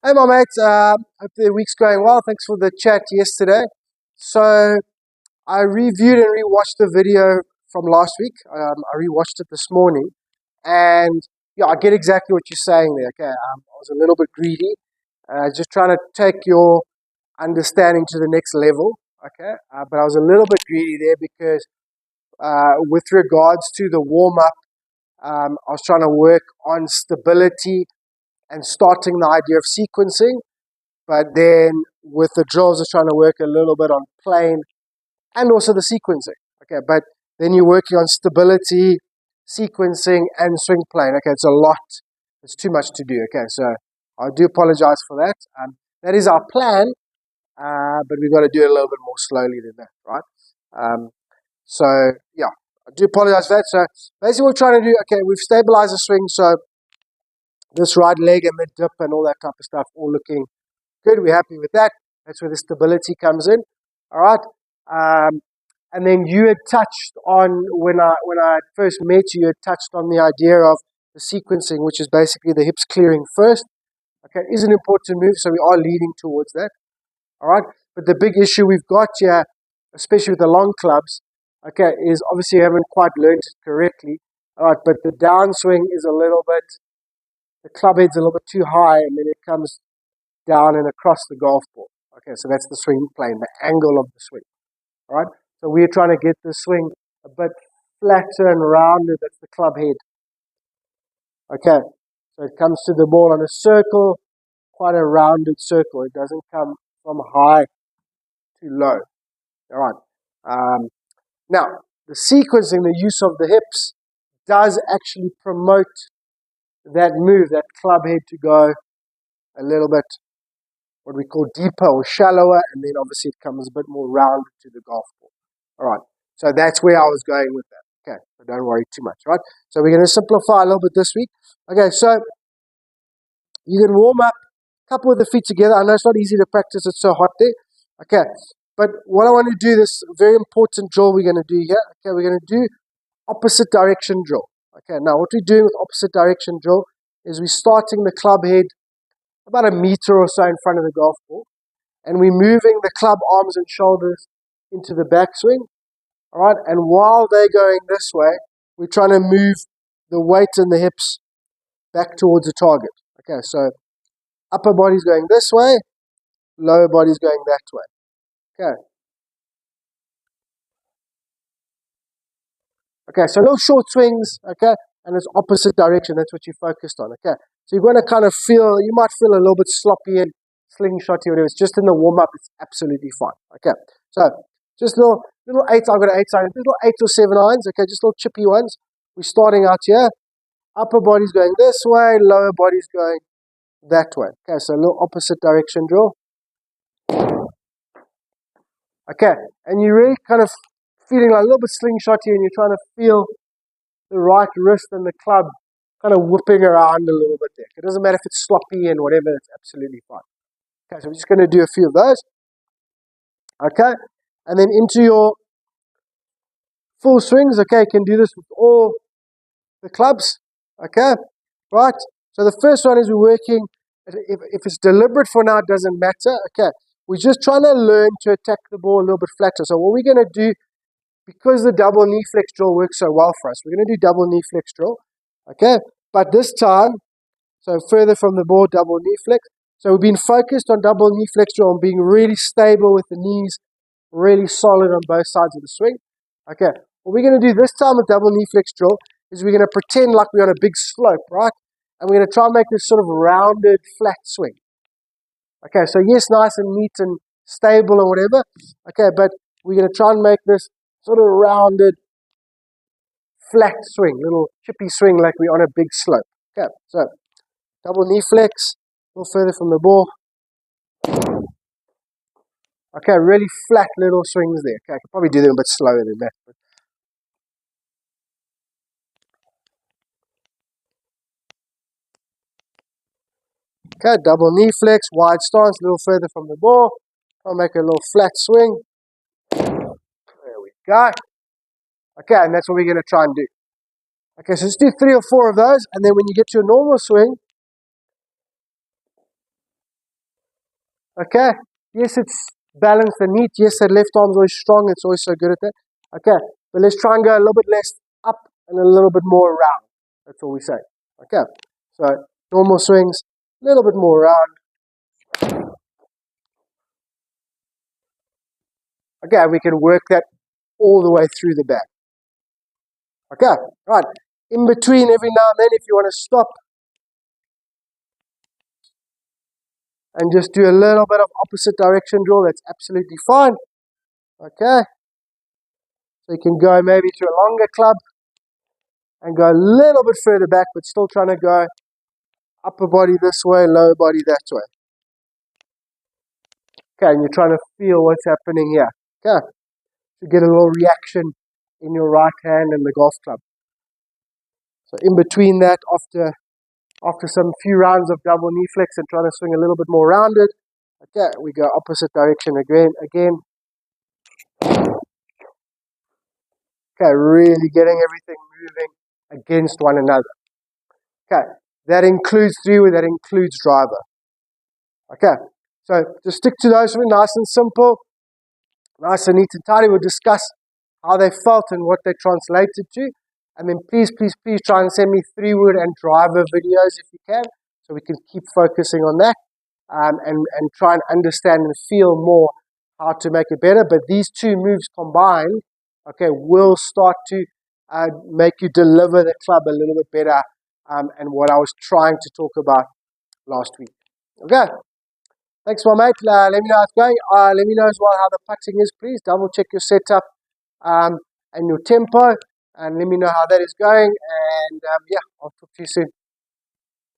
Hey, my mates. Hope the week's going well. Thanks for the chat yesterday. So, I reviewed and rewatched the video from last week. I rewatched it this morning, and yeah, I get exactly what you're saying there. Okay, I was a little bit greedy, just trying to take your understanding to the next level. Okay, but I was a little bit greedy there because, with regards to the warm up, I was trying to work on stability and starting the idea of sequencing. But then with the drills, it's trying to work a little bit on plane and also the sequencing. Okay, but then you're working on stability, sequencing, and swing plane. Okay, it's a lot. It's too much to do. Okay, so I do apologize for that. That is our plan, but we've got to do it a little bit more slowly than that, right? So, yeah, I do apologize for that. So basically what we're trying to do, okay, we've stabilized the swing, so this right leg and the dip and all that type of stuff all looking good. We're happy with that. That's where the stability comes in. All right. And then you had touched on when I first met you, you had touched on the idea of the sequencing, which is basically the hips clearing first. Okay, it is an important move, so we are leading towards that. All right. But the big issue we've got here, especially with the long clubs, okay, is obviously you haven't quite learned it correctly. All right, but the downswing is a little bit, the club head's a little bit too high, and then it comes down and across the golf ball. Okay, so that's the swing plane, the angle of the swing. All right, so we're trying to get the swing a bit flatter and rounded. That's the club head. Okay, so it comes to the ball on a circle, quite a rounded circle. It doesn't come from high to low. All right. Now, the sequencing, the use of the hips, does actually promote that move, that club head to go a little bit what we call deeper or shallower, and then obviously it comes a bit more rounded to the golf ball. All right, so that's where I was going with that. Okay, so don't worry too much, right? So we're going to simplify a little bit this week. Okay, so you can warm up, a couple of the feet together. I know it's not easy to practice, it's so hot there. Okay, but what I want to do, this very important drill we're going to do here, okay, we're going to do opposite direction drill. Okay, now what we're doing with opposite direction drill is we're starting the club head about a meter or so in front of the golf ball, and we're moving the club arms and shoulders into the backswing, all right? And while they're going this way, we're trying to move the weight in the hips back towards the target. Okay, so upper body's going this way, lower body's going that way. Okay. Okay, so little short swings, okay, and it's opposite direction. That's what you're focused on, okay? So you're going to kind of feel, you might feel a little bit sloppy and slingshotty or whatever. It's just in the warm-up. It's absolutely fine, okay? So just little eights. I've got an 8 iron, little 8 or 7 irons, okay, just little chippy ones. We're starting out here. Upper body's going this way, lower body's going that way. Okay, so a little opposite direction drill. Okay, and you're really kind of feeling like a little bit slingshotty, and you're trying to feel the right wrist and the club kind of whipping around a little bit there. It doesn't matter if it's sloppy and whatever, it's absolutely fine. Okay, so we're just going to do a few of those. Okay, and then into your full swings. Okay, you can do this with all the clubs. Okay, right. So the first one is we're working, if it's deliberate for now, it doesn't matter. Okay, we're just trying to learn to attack the ball a little bit flatter. So what we're going to do, because the double knee flex drill works so well for us, we're going to do double knee flex drill. Okay, but this time, so further from the ball, double knee flex. So we've been focused on double knee flex drill and being really stable with the knees, really solid on both sides of the swing. Okay, what we're going to do this time with double knee flex drill is we're going to pretend like we're on a big slope, right? And we're going to try and make this sort of rounded, flat swing. Okay, so yes, nice and neat and stable or whatever. Okay, but we're going to try and make this sort of rounded, flat swing, little chippy swing like we're on a big slope. Okay, so double knee flex, a little further from the ball. Okay, really flat little swings there. Okay, I could probably do them a bit slower than that. Okay, double knee flex, wide stance, a little further from the ball. I'll make a little flat swing. There we go. Okay, and that's what we're going to try and do. Okay, so just do 3 or 4 of those, and then when you get to a normal swing, Okay. Yes, it's balanced and neat. Yes, that left arm's always strong. It's always so good at that. Okay. But let's try and go a little bit less up and a little bit more around. That's all we say. Okay. So normal swings, a little bit more around. Okay, we can work that all the way through the back. Okay, right. In between every now and then, if you want to stop and just do a little bit of opposite direction drill, that's absolutely fine. Okay. So you can go maybe to a longer club and go a little bit further back, but still trying to go upper body this way, lower body that way. Okay, and you're trying to feel what's happening here. Okay, to get a little reaction in your right hand and the golf club. So in between that, after some few rounds of double knee flex and trying to swing a little bit more rounded, okay, we go opposite direction again. Okay, really getting everything moving against one another. Okay, that includes three-wood, that includes driver. Okay, so just stick to those, nice and simple, nice and neat and tidy. We'll discuss how they felt and what they translated to. And then please try and send me three-wood and driver videos if you can, so we can keep focusing on that and try and understand and feel more how to make it better. But these two moves combined, okay, will start to make you deliver the club a little bit better and what I was trying to talk about last week. Okay. Thanks, my mate. Let me know how it's going. Let me know as well how the putting is, please. Double check your setup and your tempo. And let me know how that is going. And yeah, I'll talk to you soon.